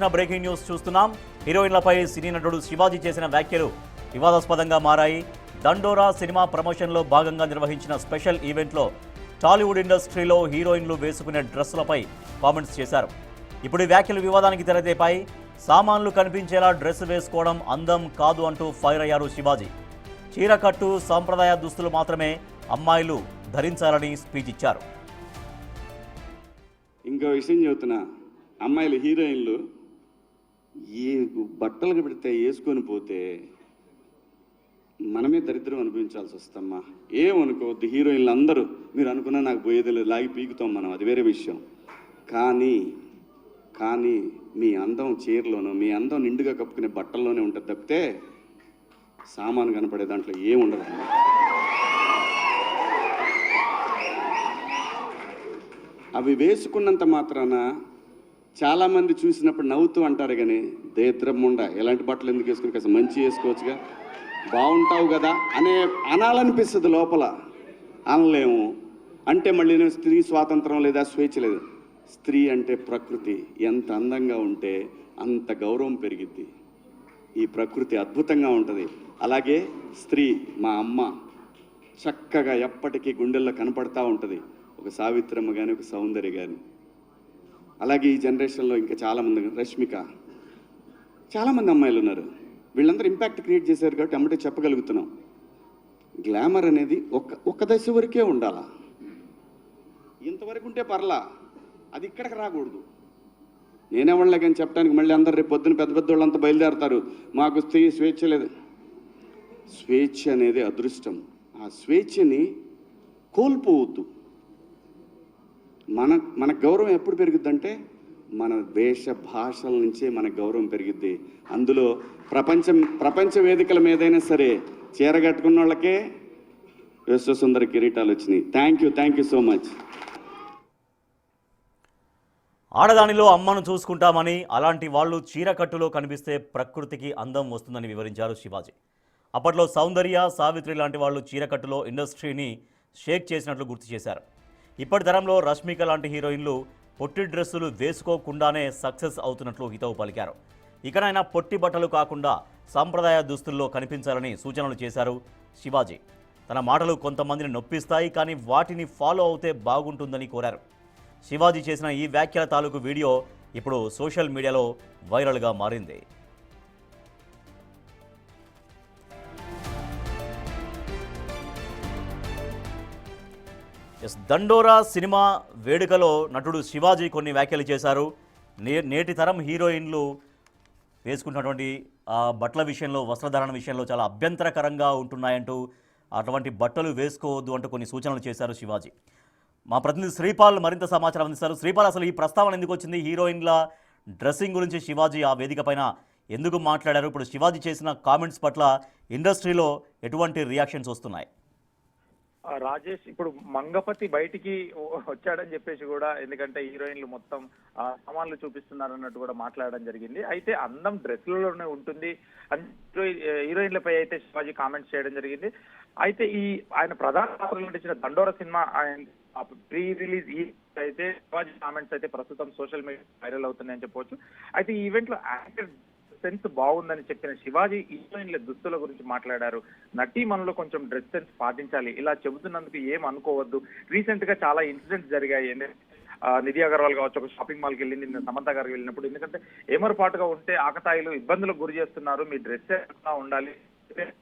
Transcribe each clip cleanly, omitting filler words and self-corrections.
సంబంధించిన breaking news చూస్తున్నాం. హీరోయిన్లపై సినీ నటుడు శివాజీ చేసిన వ్యాఖ్యలు వివాదాస్పదంగా మారాయి. దండోరా సినిమా ప్రమోషన్లో భాగంగా నిర్వహించిన స్పెషల్ ఈవెంట్లో టాలీవుడ్ ఇండస్ట్రీలో హీరోయిన్లు వేసుకునే డ్రెస్సులపై కామెంట్స్ చేశారు. ఇప్పుడు ఈ వ్యాఖ్యలు వివాదానికి తెరదేపాయి. సామాన్లు కనిపించేలా డ్రెస్ వేసుకోవడం అందం కాదు అంటూ ఫైర్ అయ్యారు శివాజీ. చీరకట్టు సాంప్రదాయ దుస్తులు మాత్రమే అమ్మాయిలు ధరించాలని స్పీచ్ ఇచ్చారు. ఇంకో విషయం చెబుతున్నా, అమ్మాయిలు హీరోయిన్లు ఈ బట్టలకు పెడితే వేసుకొని పోతే మనమే దరిద్రం అనుభవించాల్సి వస్తమ్మా. ఏమనుకోవద్దు, హీరోయిన్లు అందరూ మీరు అనుకున్నా నాకు పోయేది లేదు, లాగి పీకుతాం మనం, అది వేరే విషయం. కానీ మీ అందం చీరలోనూ మీ అందం నిండుగా కప్పుకునే బట్టల్లోనే ఉంటుంది తప్పితే సామాను కనపడే దాంట్లో ఏముండదు. అవి వేసుకున్నంత మాత్రాన చాలామంది చూసినప్పుడు నవ్వుతూ అంటారు, కానీ దేద్రమ్ముండ ఎలాంటి బట్టలు ఎందుకు వేసుకుని కాస్త మంచి వేసుకోవచ్చుగా, బాగుంటావు కదా అనాలనిపిస్తుంది. లోపల అనలేము. అంటే మళ్ళీ నేను స్త్రీ స్వాతంత్రం లేదా స్వేచ్ఛ లేదు. స్త్రీ అంటే ప్రకృతి, ఎంత అందంగా ఉంటే అంత గౌరవం పెరిగిద్ది. ఈ ప్రకృతి అద్భుతంగా ఉంటుంది. అలాగే స్త్రీ మా అమ్మ చక్కగా ఎప్పటికీ గుండెల్లో కనపడతా ఉంటుంది, ఒక సావిత్రమ్మ కానీ ఒక సౌందర్య కానీ. అలాగే ఈ జనరేషన్లో ఇంకా చాలామంది, రష్మిక, చాలామంది అమ్మాయిలు ఉన్నారు. వీళ్ళందరూ ఇంపాక్ట్ క్రియేట్ చేశారు కాబట్టి అమ్మటే చెప్పగలుగుతున్నాం. గ్లామర్ అనేది ఒక దశ వరకే ఉండాలా, ఇంతవరకు ఉంటే పర్లా, అది ఇక్కడికి రాకూడదు. నేనేవాళ్ళే కానీ చెప్పడానికి మళ్ళీ అందరు రేపు పొద్దున పెద్ద పెద్ద వాళ్ళంతా బయలుదేరతారు, మాకు స్త్రీ స్వేచ్ఛ లేదు. స్వేచ్ఛ అనేది అదృష్టం. ఆ స్వేచ్ఛని కోల్పోవద్దు. మన గౌరవం ఎప్పుడు పెరుగుద్దంటే మన వేష భాషల నుంచే మన గౌరవం పెరిగిద్ది. అందులో ప్రపంచ వేదికల మీదైనా సరే చీర కట్టుకున్న వాళ్ళకే విశ్వసుందర కిరీటాలు వచ్చినాయి. Thank you so much. ఆడదానిలో అమ్మను చూసుకుంటామని, అలాంటి వాళ్ళు చీరకట్టులో కనిపిస్తే ప్రకృతికి అందం వస్తుందని వివరించారు శివాజీ. అప్పట్లో సౌందర్య, సావిత్రి లాంటి వాళ్ళు చీరకట్టులో ఇండస్ట్రీని షేక్ చేసినట్లు గుర్తు చేశారు. ఇప్పటి తరంలో రష్మిక లాంటి హీరోయిన్లు పొట్టి డ్రెస్సులు వేసుకోకుండానే సక్సెస్ అవుతున్నట్లు హితవు పలికారు. ఇకనైనా పొట్టి బట్టలు కాకుండా సాంప్రదాయ దుస్తుల్లో కనిపించాలని సూచనలు చేశారు శివాజీ. తన మాటలు కొంతమందిని నొప్పిస్తాయి, కానీ వాటిని ఫాలో అవుతే బాగుంటుందని కోరారు. శివాజీ చేసిన ఈ వ్యాఖ్యల తాలూకు వీడియో ఇప్పుడు సోషల్ మీడియాలో వైరల్గా మారింది. దండోరా సినిమా వేడుకలో నటుడు శివాజీ కొన్ని వ్యాఖ్యలు చేశారు. నేటి తరం హీరోయిన్లు వేసుకుంటున్నటువంటి బట్టల విషయంలో, వస్త్రధారణ విషయంలో చాలా అభ్యంతరకరంగా ఉంటున్నాయంటూ, అటువంటి బట్టలు వేసుకోవద్దు అంటూ కొన్ని సూచనలు చేశారు శివాజీ. మా ప్రతినిధి శ్రీపాల్ మరింత సమాచారం అందిస్తారు. శ్రీపాల్, అసలు ఈ ప్రస్తావన ఎందుకు వచ్చింది? హీరోయిన్ల డ్రెస్సింగ్ గురించి శివాజీ ఆ వేదిక పైన ఎందుకు మాట్లాడారు? ఇప్పుడు శివాజీ చేసిన కామెంట్స్ పట్ల ఇండస్ట్రీలో ఎటువంటి రియాక్షన్స్ వస్తున్నాయి? రాజేష్, ఇప్పుడు మంగపతి బయటికి వచ్చాడని చెప్పేసి కూడా, ఎందుకంటే హీరోయిన్లు మొత్తం సామాన్లు చూపిస్తున్నారు అన్నట్టు కూడా మాట్లాడడం జరిగింది. అయితే అందం డ్రెస్లలోనే ఉంటుంది అని హీరోయిన్లపై అయితే శివాజీ కామెంట్స్ చేయడం జరిగింది. అయితే ఆయన ప్రధాన పాత్రలో నటించిన దండోరా సినిమా ప్రీ రిలీజ్ అయితే శివాజీ కామెంట్స్ అయితే ప్రస్తుతం సోషల్ మీడియా వైరల్ అవుతున్నాయని చెప్పవచ్చు. అయితే ఈ ఈవెంట్ లో యాక్టర్ సెన్స్ బాగుందని చెప్పిన శివాజీ హీరోయిన్ల దుస్తుల గురించి మాట్లాడారు. నటీమణులు కొంచెం డ్రెస్ సెన్స్ పాటించాలి, ఇలా చెబుతున్నందుకు ఏం అనుకోవద్దు. రీసెంట్ గా చాలా ఇన్సిడెంట్స్ జరిగాయి. నిధి అగర్వాల్ కావచ్చు, ఒక షాపింగ్ మాల్కి వెళ్ళింది, సమంత గారికి వెళ్ళినప్పుడు, ఎందుకంటే ఏమరపాటుగా ఉంటే ఆకతాయిలు ఇబ్బందులకు గురి చేస్తున్నారు, మీ డ్రెస్ సెన్స్ ఉండాలి,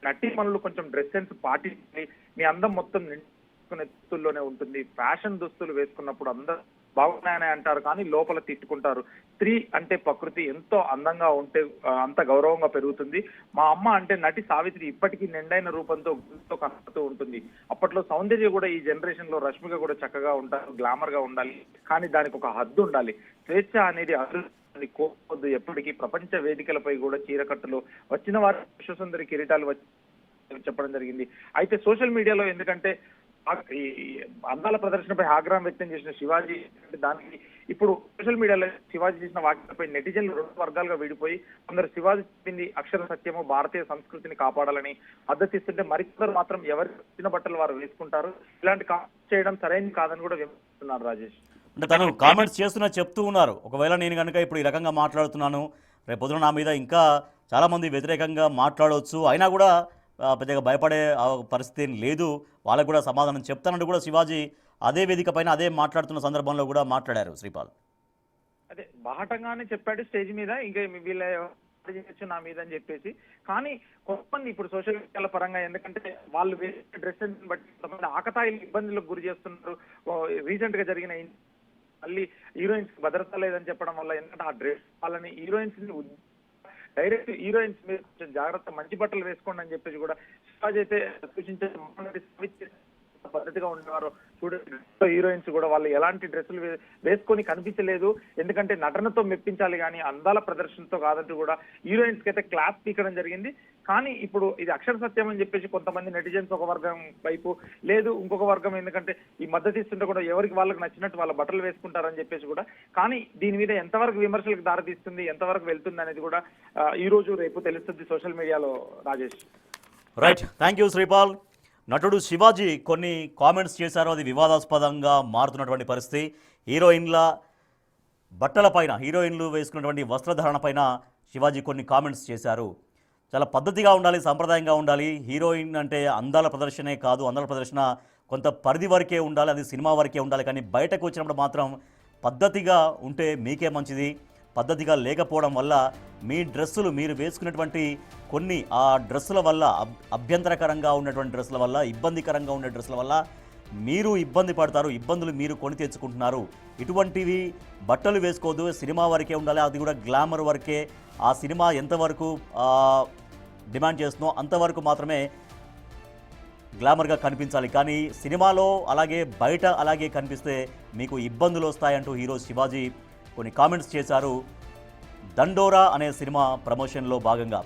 నటీమణులు కొంచెం డ్రెస్ సెన్స్ పాటించాలి, మీ అందం మొత్తం నిండుకునే దుస్తుల్లోనే ఉంటుంది. ఫ్యాషన్ దుస్తులు వేసుకున్నప్పుడు అందరూ బాగున్నాయని అంటారు, కానీ లోపల తిట్టుకుంటారు. స్త్రీ అంటే ప్రకృతి, ఎంతో అందంగా ఉంటే అంత గౌరవంగా పెరుగుతుంది. మా అమ్మ అంటే నటి సావిత్రి ఇప్పటికీ నిండైన రూపంతో కనపడుతూ ఉంటుంది. అప్పట్లో సౌందర్య కూడా ఈ జనరేషన్ లో రష్మిక కూడా చక్కగా ఉంటారు, గ్లామర్ గా ఉండాలి, కానీ దానికి ఒక హద్దు ఉండాలి. స్వేచ్ఛ అనేది అభివృద్ధి కోరవద్దు. ఎప్పటికీ ప్రపంచ వేదికలపై కూడా చీరకట్టులో వచ్చిన వారి విశ్వసుందరి కిరీటాలు వచ్చి చెప్పడం జరిగింది. అయితే సోషల్ మీడియాలో ఎందుకంటే ఈ అందాల ప్రదర్శనపై ఆగ్రహం వ్యక్తం చేసిన శివాజీ, దానికి ఇప్పుడు సోషల్ మీడియాలో శివాజీ చేసిన వాక్యాలపై నెటిజన్లు రెండు వర్గాలుగా విడిపోయి, కొందరు శివాజీ చెప్పింది అక్షర సత్యము, భారతీయ సంస్కృతిని కాపాడాలని మద్దతిస్తుంటే, మరికొందరు మాత్రం ఎవరి చిన్న బట్టలు వారు వేసుకుంటారు, ఇలాంటి చేయడం సరైనది కాదని కూడా విమర్శిస్తున్నారు. రాజేష్, అంటే తను కామెంట్స్ చేస్తున్నా చెప్తూ ఉన్నారు. ఒకవేళ నేను కనుక ఇప్పుడు ఈ రకంగా మాట్లాడుతున్నాను, రేపు పొద్దున నా మీద ఇంకా చాలామంది వ్యతిరేకంగా మాట్లాడవచ్చు, అయినా కూడా పెద్దగా భయపడే పరిస్థితి ఏం లేదు, వాళ్ళకు కూడా సమాధానం చెప్తానంటూ కూడా శివాజీ అదే వేదిక పైన అదే మాట్లాడుతున్న సందర్భంలో కూడా మాట్లాడారు శ్రీపాల్. అదే బాహటంగానే చెప్పాడు స్టేజ్ మీద, ఇంకా వీళ్ళ చేయొచ్చు నా మీద అని చెప్పేసి. కానీ కొంతమంది ఇప్పుడు సోషల్ మీడియాల పరంగా, ఎందుకంటే వాళ్ళు వేసే డ్రెస్ బట్టి కొంతమంది ఆకతాయిలు ఇబ్బందులకు గురి చేస్తున్నారు. రీసెంట్ గా జరిగిన మళ్ళీ హీరోయిన్స్ భద్రత లేదని చెప్పడం వల్ల, ఎందుకంటే ఆ డ్రెస్ వాళ్ళని హీరోయిన్స్ డైరెక్ట్ హీరోయిన్స్ మీద కొంచెం జాగ్రత్త, మంచి బట్టలు వేసుకోండి అని చెప్పేసి కూడా శివాజీ అయితే సూచించే పద్ధతిగా ఉండేవారు. చూడండి హీరోయిన్స్ కూడా వాళ్ళు ఎలాంటి డ్రెస్సులు వేసుకొని కనిపించలేదు, ఎందుకంటే నటనతో మెప్పించాలి కానీ అందాల ప్రదర్శనతో కాదంటూ కూడా హీరోయిన్స్ కి అయితే క్లాస్ పీకడం జరిగింది. కానీ ఇప్పుడు ఇది అక్షర సత్యం అని చెప్పేసి కొంతమంది నెటిజన్స్ ఒక వర్గం వైపు, లేదు ఇంకొక వర్గం, ఎందుకంటే ఈ మద్దతు ఇస్తుంటే కూడా ఎవరికి వాళ్ళకి నచ్చినట్టు వాళ్ళ బట్టలు వేసుకుంటారని చెప్పేసి కూడా. కానీ దీని మీద ఎంతవరకు విమర్శలకు దారితీస్తుంది, ఎంతవరకు వెళ్తుంది అనేది కూడా ఈ రోజు రేపు తెలుస్తుంది సోషల్ మీడియాలో. Rajesh. Right, thank you Sripal. నటుడు శివాజీ కొన్ని కామెంట్స్ చేశారు, అది వివాదాస్పదంగా మారుతున్నటువంటి పరిస్థితి. హీరోయిన్ల బట్టలపైన, హీరోయిన్లు వేసుకున్నటువంటి వస్త్రధారణ పైన శివాజీ కొన్ని కామెంట్స్ చేశారు. చాలా పద్ధతిగా ఉండాలి, సంప్రదాయంగా ఉండాలి, హీరోయిన్ అంటే అందాల ప్రదర్శనే కాదు, అందాల ప్రదర్శన కొంత పరిధి వరకే ఉండాలి, అది సినిమా వరకే ఉండాలి, కానీ బయటకు వచ్చినప్పుడు మాత్రం పద్ధతిగా ఉంటే మీకే మంచిది. పద్ధతిగా లేకపోవడం వల్ల మీ డ్రెస్సులు, మీరు వేసుకున్నటువంటి కొన్ని ఆ డ్రెస్సుల వల్ల, అభ్యంతరకరంగా ఉన్నటువంటి డ్రెస్సుల వల్ల, ఇబ్బందికరంగా ఉండే డ్రెస్సుల వల్ల మీరు ఇబ్బంది పడతారు, ఇబ్బందులు మీరు కొని తెచ్చుకుంటున్నారు. ఇటువంటివి బట్టలు వేసుకోవద్దు, సినిమా వరకే ఉండాలి, అది కూడా గ్లామర్ వరకే. ఆ సినిమా ఎంతవరకు డిమాండ్ చేస్తుందో అంతవరకు మాత్రమే గ్లామర్గా కనిపించాలి, కానీ సినిమాలో అలాగే బయట అలాగే కనిపిస్తే మీకు ఇబ్బందులు వస్తాయంటూ హీరో శివాజీ కొన్ని కామెంట్స్ చేశారు. దండోరా అనే సినిమా ప్రమోషన్లో భాగంగా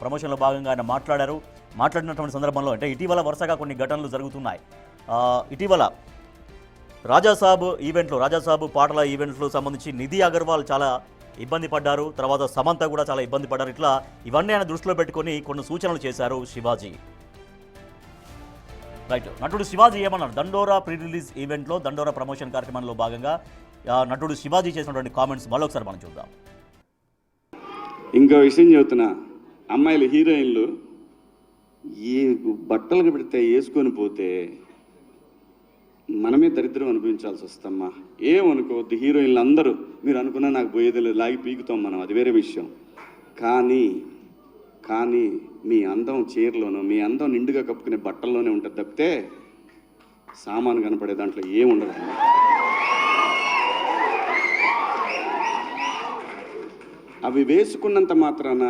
ఆయన మాట్లాడినటువంటి సందర్భంలో, అంటే ఇటీవల వరుసగా కొన్ని ఘటనలు జరుగుతున్నాయి. ఇటీవల రాజాసాబ్ పాటల ఈవెంట్లు సంబంధించి నిధి అగర్వాల్ చాలా ఇబ్బంది పడ్డారు, తర్వాత సమంత కూడా చాలా ఇబ్బంది పడ్డారు. ఇట్లా ఇవన్నీ ఆయన దృష్టిలో పెట్టుకొని కొన్ని సూచనలు చేశారు శివాజీ. రైట్, నటుడు శివాజీ ఏమన్నారు దండోరా ప్రీ రిలీజ్ ఈవెంట్లో, దండోరా ప్రమోషన్ కార్యక్రమంలో భాగంగా నటుడు శివాజీ చేసినటువంటి కామెంట్స్ మళ్ళొకసారి మనం చూద్దాం. ఇంకో విషయం చెబుతున్నా, అమ్మాయిలు హీరోయిన్లు ఏ బట్టలు పెడితే వేసుకొని పోతే మనమే దరిద్రం అనిపించాల్సి వస్తమ్మా. ఏమనుకోవద్దు, హీరోయిన్లు అందరూ మీరు అనుకున్నా నాకు పోయేది లేదు, లాగి పీకుతాం మనం, అది వేరే విషయం. కానీ మీ అందం చీరలోనో, మీ అందం నిండుగా కప్పుకునే బట్టల్లోనే ఉంటుంది తప్పితే సామాను కనపడే దాంట్లో ఏముండదు. అవి వేసుకున్నంత మాత్రాన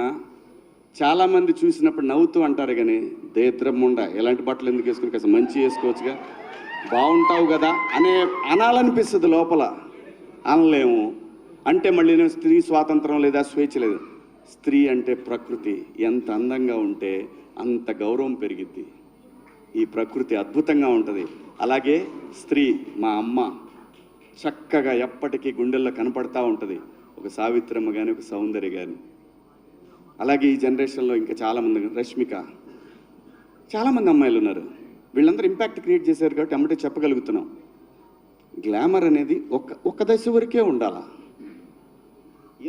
చాలామంది చూసినప్పుడు నవ్వుతూ అంటారు కానీ దరిద్రం ఉండ, ఎలాంటి బట్టలు ఎందుకు వేసుకుని కాస్త మంచి వేసుకోవచ్చుగా, బాగుంటావు కదా అనాలనిపిస్తుంది లోపల, అనలేము. అంటే మళ్ళీ నేను స్త్రీ స్వాతంత్రం లేదా స్వేచ్ఛ లేదు. స్త్రీ అంటే ప్రకృతి, ఎంత అందంగా ఉంటే అంత గౌరవం పెరిగిద్ది. ఈ ప్రకృతి అద్భుతంగా ఉంటుంది. అలాగే స్త్రీ, మా అమ్మ చక్కగా ఎప్పటికీ గుండెల్లో కనపడతా ఉంటుంది, ఒక సావిత్రమ్మ కానీ, ఒక సౌందర్య కానీ. అలాగే ఈ జనరేషన్లో ఇంకా చాలామంది, రష్మిక, చాలామంది అమ్మాయిలు ఉన్నారు. వీళ్ళందరూ ఇంపాక్ట్ క్రియేట్ చేశారు కాబట్టి అమ్మటే చెప్పగలుగుతున్నాం. గ్లామర్ అనేది ఒక్క దశ వరకే ఉండాలా,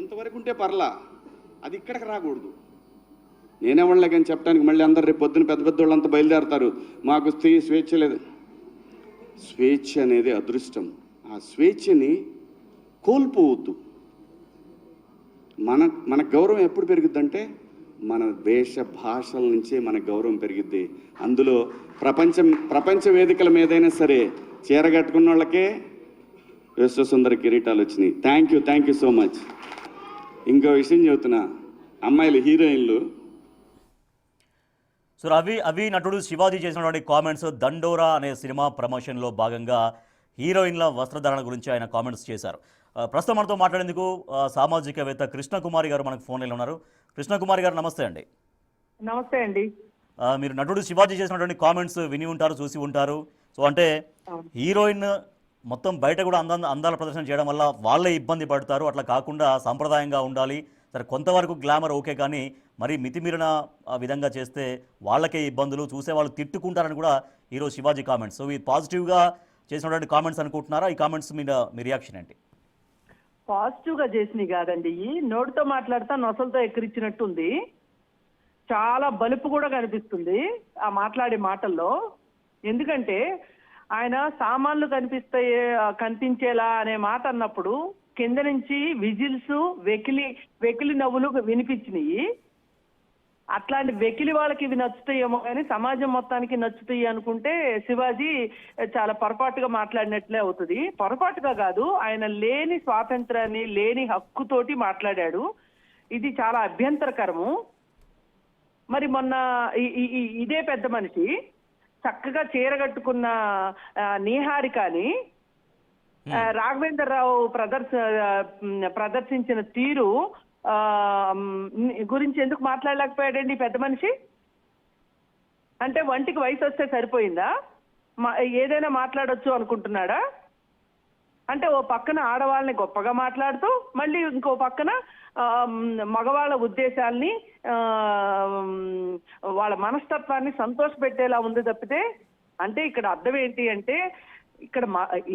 ఇంతవరకు ఉంటే పర్లా, అది ఇక్కడికి రాకూడదు. నేనేవాళ్ళే కానీ చెప్పడానికి మళ్ళీ అందరు రేపు పొద్దున పెద్ద పెద్ద వాళ్ళంతా బయలుదేరతారు, మాకు స్త్రీ స్వేచ్ఛ లేదు. స్వేచ్ఛ అనేది అదృష్టం, ఆ స్వేచ్ఛని కోల్పోవద్దు. మన గౌరవం ఎప్పుడు పెరుగుద్దంటే మన వేష భాషల నుంచే మన గౌరవం పెరిగిద్ది. అందులో ప్రపంచ వేదికల మీదైనా సరే చీర కట్టుకున్న వాళ్ళకే విశ్వసుందర కిరీటాలు వచ్చినాయి. Thank you so much. ఇంకో విషయం చెబుతున్నా, అమ్మాయిలు హీరోయిన్లు. సో అవి నటుడు శివాజీ చేసినటువంటి కామెంట్స్. దండోరా అనే సినిమా ప్రమోషన్లో భాగంగా హీరోయిన్ల వస్త్రధారణ గురించి ఆయన కామెంట్స్ చేశారు. ప్రస్తుతం మనతో మాట్లాడేందుకు సామాజికవేత్త కృష్ణకుమారి గారు మనకు ఫోన్లో ఉన్నారు. కృష్ణకుమారి గారు నమస్తే అండి. నమస్తే అండి. మీరు నటుడు శివాజీ చేసినటువంటి కామెంట్స్ విని ఉంటారు, చూసి ఉంటారు. సో అంటే హీరోయిన్ మొత్తం బయట కూడా అందాల ప్రదర్శన చేయడం వల్ల వాళ్ళే ఇబ్బంది పడతారు, అట్లా కాకుండా సాంప్రదాయంగా ఉండాలి, సరే కొంతవరకు గ్లామర్ ఓకే, కానీ మరి మితిమీరిన విధంగా చేస్తే వాళ్ళకే ఇబ్బందులు, చూసేవాళ్ళు తిట్టుకుంటారని కూడా హీరో శివాజీ కామెంట్స్. సో ఈ పాజిటివ్గా చేసినటువంటి కామెంట్స్ అనుకుంటున్నారా? ఈ కామెంట్స్ మీద మీ రియాక్షన్ ఏంటి? పాజిటివ్ గా చేసినవి కాదండి. ఈ నోటితో మాట్లాడుతా నొసలతో ఎక్కిరించినట్టుంది. చాలా బలుపు కూడా కనిపిస్తుంది ఆ మాట్లాడే మాటల్లో. ఎందుకంటే ఆయన సామాన్లు కనిపించేలా అనే మాట అన్నప్పుడు కింద నుంచి విజిల్స్, వెకిలి నవ్వులు వినిపించినాయి. అట్లాంటి వెకిలి వాళ్ళకి ఇవి నచ్చుతాయేమో కానీ సమాజం మొత్తానికి నచ్చుతాయి అనుకుంటే శివాజీ చాలా పొరపాటుగా మాట్లాడినట్లే అవుతుంది. పొరపాటుగా కాదు, ఆయన లేని స్వాతంత్రాన్ని, లేని హక్కుతోటి మాట్లాడాడు. ఇది చాలా అభ్యంతరకరము. మరి మొన్న ఇదే పెద్ద మనిషి చక్కగా చీర కట్టుకున్న నీహారికని రాఘవేంద్రరావు ప్రదర్శించిన తీరు గురించి ఎందుకు మాట్లాడలేకపోయాడండి పెద్ద మనిషి? అంటే వంటికి వయసు వస్తే సరిపోయిందా? ఏదైనా మాట్లాడొచ్చు అనుకుంటున్నాడా? అంటే ఓ పక్కన ఆడవాళ్ళని గొప్పగా మాట్లాడుతూ మళ్ళీ ఇంకో పక్కన మగవాళ్ళ ఉద్దేశాల్ని, వాళ్ళ మనస్తత్వాన్ని సంతోషపెట్టేలా ఉంది తప్పితే, అంటే ఇక్కడ అర్థం ఏంటి అంటే ఇక్కడ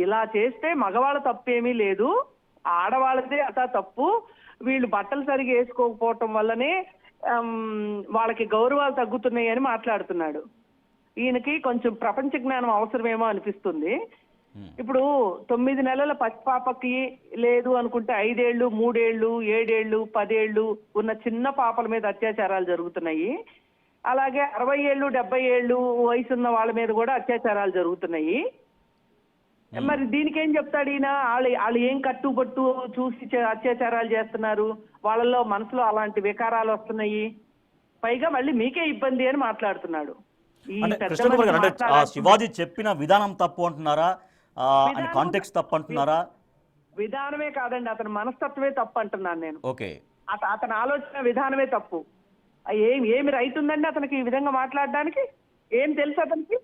ఇలా చేస్తే మగవాళ్ళ తప్పేమీ లేదు, ఆడవాళ్ళదే అతా తప్పు. వీళ్ళు బట్టలు సరిగా వేసుకోకపోవటం వల్లనే వాళ్ళకి గౌరవాలు తగ్గుతున్నాయి అని మాట్లాడుతున్నాడు. ఈయనకి కొంచెం ప్రపంచ జ్ఞానం అవసరమేమో అనిపిస్తుంది. ఇప్పుడు 9 నెలల పసిపాపకి లేదు అనుకుంటే 5 ఏళ్ళు, 3 ఏళ్ళు, 7 ఏళ్ళు, 10 ఏళ్ళు ఉన్న చిన్న పాపల మీద అత్యాచారాలు జరుగుతున్నాయి. అలాగే 60 ఏళ్ళు, 70 ఏళ్ళు వయసున్న వాళ్ళ మీద కూడా అత్యాచారాలు జరుగుతున్నాయి. మరి దీనికి ఏం చెప్తాడు ఈయన? వాళ్ళు ఏం కట్టుబట్టు చూసి అత్యాచారాలు చేస్తున్నారు, వాళ్ళలో మనసులో అలాంటి వికారాలు వస్తున్నాయి, పైగా మళ్ళీ మీకే ఇబ్బంది అని మాట్లాడుతున్నాడు. శివాజీ చెప్పిన విధానం తప్పు అంటున్నారా? కాంటెక్స్ట్ తప్పు అంటున్నారా? విధానమే కాదండి, అతని మనస్తత్వమే తప్పు అంటున్నాను నేను. ఓకే, అతని ఆలోచన విధానమే తప్పు. ఏమి రైట్ ఉందండి అతనికి ఈ విధంగా మాట్లాడడానికి? ఏం తెలుసు అతనికి?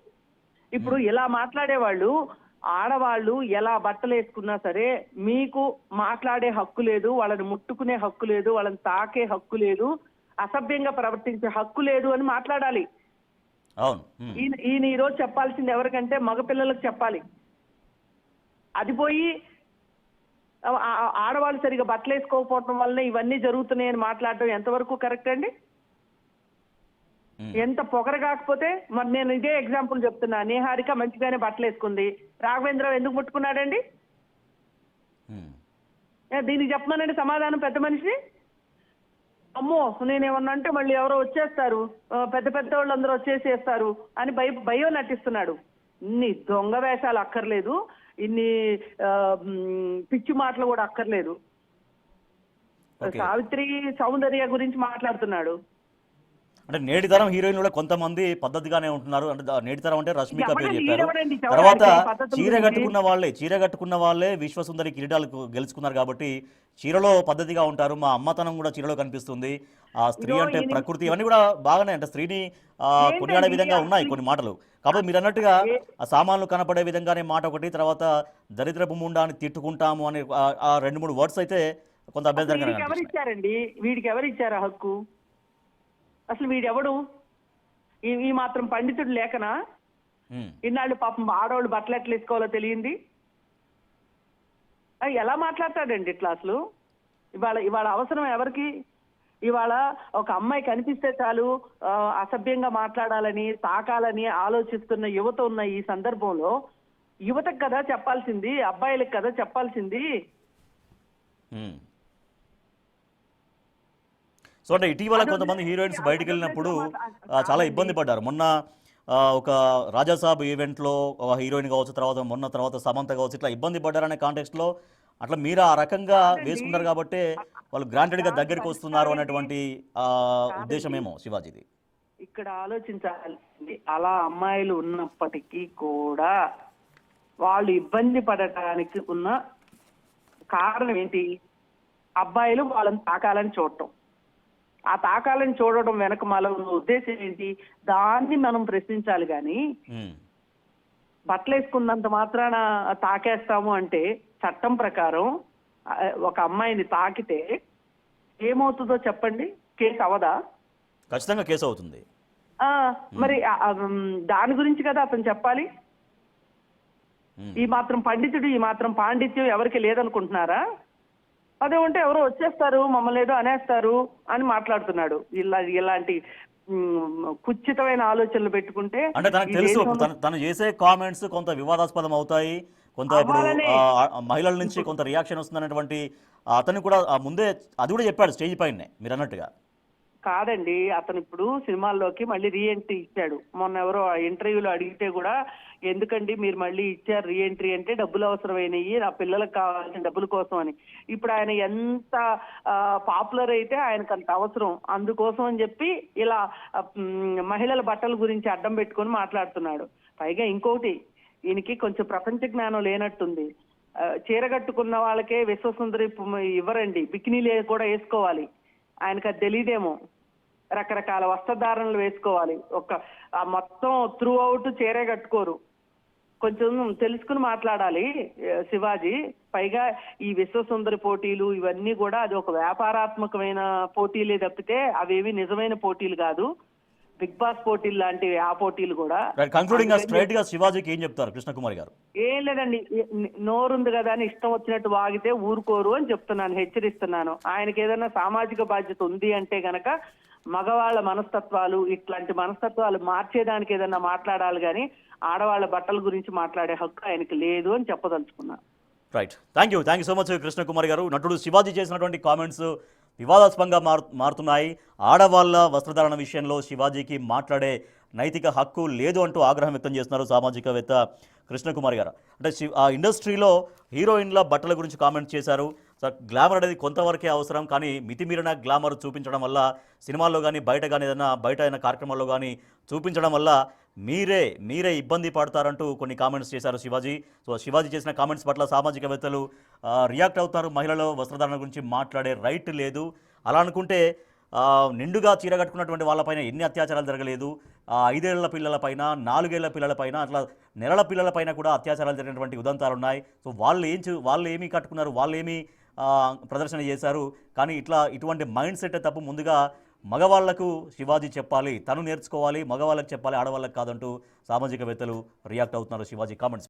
ఇప్పుడు ఇలా మాట్లాడేవాళ్ళు, ఆడవాళ్ళు ఎలా బట్టలు వేసుకున్నా సరే మీకు మాట్లాడే హక్కు లేదు, వాళ్ళని ముట్టుకునే హక్కు లేదు, వాళ్ళని తాకే హక్కు లేదు, అసభ్యంగా ప్రవర్తించే హక్కు లేదు అని మాట్లాడాలి. ఈయన ఈరోజు చెప్పాల్సింది ఎవరికంటే మగపిల్లలకు చెప్పాలి. అది పోయి ఆడవాళ్ళు సరిగా బట్టలు వేసుకోకపోవటం వల్లనే ఇవన్నీ జరుగుతున్నాయని మాట్లాడటం ఎంతవరకు కరెక్ట్ అండి? ఎంత పొగరు కాకపోతే మరి నేను ఇదే ఎగ్జాంపుల్ చెప్తున్నా. నీహారిక మంచిగానే బట్టలు వేసుకుంది, రాఘవేంద్రరావు ఎందుకు ముట్టుకున్నాడండి? దీనికి చెప్పమనండి సమాధానం పెద్ద మనిషి. అమ్మో నేనేమన్నా అంటే మళ్ళీ ఎవరో వచ్చేస్తారు, పెద్ద వాళ్ళందరూ వచ్చేసేస్తారు అని భయం నటిస్తున్నాడు. ఇన్ని దొంగ వేషాలు అక్కర్లేదు, ఇన్ని పిచ్చి మాటలు కూడా అక్కర్లేదు. సావిత్రి సౌందర్య గురించి మాట్లాడుతున్నాడు. అంటే నేటి తరం హీరోయిన్లు కూడా కొంతమంది పద్ధతిగానే ఉంటున్నారు. అంటే నేటి తరం అంటే రష్మిక పేరు చెప్పారు. తర్వాత చీర కట్టుకున్న వాళ్ళే విశ్వసుందరి కిరీటాలు గెలుచుకున్నారు కాబట్టి చీరలో పద్ధతిగా ఉంటారు. మా అమ్మతనం కూడా చీరలో కనిపిస్తుంది. ఆ స్త్రీ అంటే ప్రకృతి, ఇవన్నీ కూడా బాగానే అంటే స్త్రీని కొనియాడే విధంగా ఉన్నాయి కొన్ని మాటలు. కాబట్టి మీరు అన్నట్టుగా ఆ సామాన్లు కనపడే విధంగానే మాట ఒకటి, తర్వాత దరిద్రపు ముండాన్ని తిట్టుకుంటాము అనే ఆ 2-3 వర్డ్స్ అయితే కొంత అభ్యంతరంగా ఎవరిచ్చారండి? వీడికి ఎవరిచ్చారు హక్కు? అసలు వీడెవడు? ఈ మాత్రం పండితుడు లేకనా? ఇన్నాళ్ళు పాపం ఆడవాళ్ళు బట్టలు ఎట్లా వేసుకోవాలో తెలియంది. ఎలా మాట్లాడతాడండి ఇట్లా? అసలు ఇవాళ అవసరం ఎవరికి? ఇవాళ ఒక అమ్మాయి కనిపిస్తే చాలు అసభ్యంగా మాట్లాడాలని, తాకాలని ఆలోచిస్తున్న యువత ఉన్న ఈ సందర్భంలో యువతకు కదా చెప్పాల్సింది, అబ్బాయిలకు కదా చెప్పాల్సింది. సో అంటే ఇటీవల కొంతమంది హీరోయిన్స్ బయటికి వెళ్ళినప్పుడు చాలా ఇబ్బంది పడ్డారు. మొన్న ఒక రాజాసాబ్ ఈవెంట్లో ఒక హీరోయిన్ కావచ్చు, తర్వాత సమంత కావచ్చు, ఇట్లా ఇబ్బంది పడ్డారనే కాంటెక్స్ట్లో అట్లా మీరు ఆ రకంగా వేసుకున్నారు కాబట్టి వాళ్ళు గ్రాంటెడ్గా దగ్గరికి వస్తున్నారు అనేటువంటి ఉద్దేశమేమో శివాజీది. ఇక్కడ ఆలోచించాల్సింది, అలా అమ్మాయిలు ఉన్నప్పటికీ కూడా వాళ్ళు ఇబ్బంది పడటానికి ఉన్న కారణం ఏంటి? అబ్బాయిలు వాళ్ళని తాకాలని చూడటం. ఆ తాకాలని చూడడం వెనక మన ఉద్దేశం ఏంటి? దాన్ని మనం ప్రశ్నించాలి. కానీ బట్టలు వేసుకున్నంత మాత్రాన తాకేస్తాము అంటే చట్టం ప్రకారం ఒక అమ్మాయిని తాకితే ఏమవుతుందో చెప్పండి? కేసు అవదా? ఖచ్చితంగా కేసు అవుతుంది. మరి దాని గురించి కదా అతను చెప్పాలి. ఈ మాత్రం పండితుడు, ఈ మాత్రం పాండిత్యం ఎవరికి లేదనుకుంటున్నారా? అదే ఉంటే ఎవరో వచ్చేస్తారు మమ్మల్ని ఏదో అనేస్తారు అని మాట్లాడుతున్నాడు. ఇలాంటి కుచితమైన ఆలోచనలు పెట్టుకుంటే అంటే తనకు ఈ తెలుసు దేశంలో తను చేసే కామెంట్స్ కొంత వివాదాస్పదం అవుతాయి, కొంత ఇప్పుడు అవ్వాలనే మహిళల నుంచి కొంత రియాక్షన్ వస్తుందనేటువంటి అతను కూడా ముందే అది కూడా చెప్పాడు స్టేజ్ పైనే మీరు అన్నట్టుగా. కాదండి, అతను ఇప్పుడు సినిమాల్లోకి మళ్ళీ రీఎంట్రీ ఇచ్చాడు. మొన్న ఎవరో ఇంటర్వ్యూలో అడిగితే కూడా ఎందుకండి మీరు మళ్ళీ ఇచ్చారు రీఎంట్రీ అంటే డబ్బులు అవసరమైనవి, నా పిల్లలకు కావాల్సిన డబ్బుల కోసం అని. ఇప్పుడు ఆయన ఎంత పాపులర్ అయితే ఆయనకు అంత అవసరం, అందుకోసం అని చెప్పి ఇలా మహిళల బట్టల గురించి అడ్డం పెట్టుకొని మాట్లాడుతున్నాడు. పైగా ఇంకోటి, ఈయనకి కొంచెం ప్రపంచ జ్ఞానం లేనట్టుంది. చీర కట్టుకున్న వాళ్ళకే విశ్వసుందరి ఇవ్వరండి, బికినీలు కూడా వేసుకోవాలి. ఆయనకు అది తెలియదేమో, రకరకాల వస్త్రధారణలు వేసుకోవాలి, మొత్తం త్రూ అవుట్ చీరే కట్టుకోరు. కొంచెం తెలుసుకుని మాట్లాడాలి శివాజీ. పైగా ఈ విశ్వసుందరి పోటీలు ఇవన్నీ కూడా అది ఒక వ్యాపారాత్మకమైన పోటీలే తప్పితే అవేవి నిజమైన పోటీలు కాదు. బిగ్ బాస్ పోటీలు లాంటివి ఆ పోటీలు కూడా. కంక్లూడింగ్ స్ట్రైట్ గా శివాజీకి ఏం చెప్తారు కృష్ణకుమారి గారు? ఏం లేదండి, నోరుంది కదా అని ఇష్టం వచ్చినట్టు వాగితే ఊరుకోరు అని చెప్తున్నాను, హెచ్చరిస్తున్నాను. ఆయనకి ఏదైనా సామాజిక బాధ్యత ఉంది అంటే గనక మగవాళ్ళ మనస్తత్వాలు, ఇట్లాంటి మనస్తత్వాలు మార్చేదానికి ఏదైనా మాట్లాడాలి, కానీ ఆడవాళ్ళ బట్టల గురించి మాట్లాడే హక్కు ఆయనకి లేదు అని చెప్పదలుచుకున్నాను. Right, thank you so much Krishnakumari గారు. నటుడు శివాజీ చేసినటువంటి కామెంట్స్ వివాదాస్పదంగా మారుతున్నాయి. ఆడవాళ్ళ వస్త్రధారణ విషయంలో శివాజీకి మాట్లాడే నైతిక హక్కు లేదు అంటూ ఆగ్రహం వ్యక్తం చేస్తున్నారు సామాజికవేత్త కృష్ణకుమారి గారు. అంటే ఆ ఇండస్ట్రీలో హీరోయిన్ల బట్టల గురించి కామెంట్ చేశారు. గ్లామర్ అనేది కొంతవరకే అవసరం, కానీ మితిమీరిన గ్లామర్ చూపించడం వల్ల సినిమాల్లో కానీ బయట కానీ ఏదైనా బయట అయిన కార్యక్రమాల్లో కానీ చూపించడం వల్ల మీరే ఇబ్బంది పడతారంటూ కొన్ని కామెంట్స్ చేశారు శివాజీ. సో శివాజీ చేసిన కామెంట్స్ పట్ల సామాజికవేత్తలు రియాక్ట్ అవుతారు. మహిళల వస్త్రధారణ గురించి మాట్లాడే రైట్ లేదు. అలా అనుకుంటే నిండుగా చీర కట్టుకున్నటువంటి వాళ్ళపైన ఎన్ని అత్యాచారాలు జరగలేదు? 5 ఏళ్ల పిల్లలపైన, 4 ఏళ్ల పిల్లలపైన, అట్లా నెలల పిల్లలపైన కూడా అత్యాచారాలు జరిగినటువంటి ఉదంతాలు ఉన్నాయి. సో వాళ్ళు ఏమి కట్టుకున్నారు, వాళ్ళు ఏమి ప్రదర్శన చేశారు? కానీ ఇటువంటి మైండ్ సెట్ తప్పు. ముందుగా మగవాళ్లకు శివాజీ చెప్పాలి, తను నేర్చుకోవాలి, మగవాళ్ళకి చెప్పాలి, ఆడవాళ్ళకి కాదంటూ సామాజికవేత్తలు రియాక్ట్ అవుతున్నారు శివాజీ కామెంట్స్.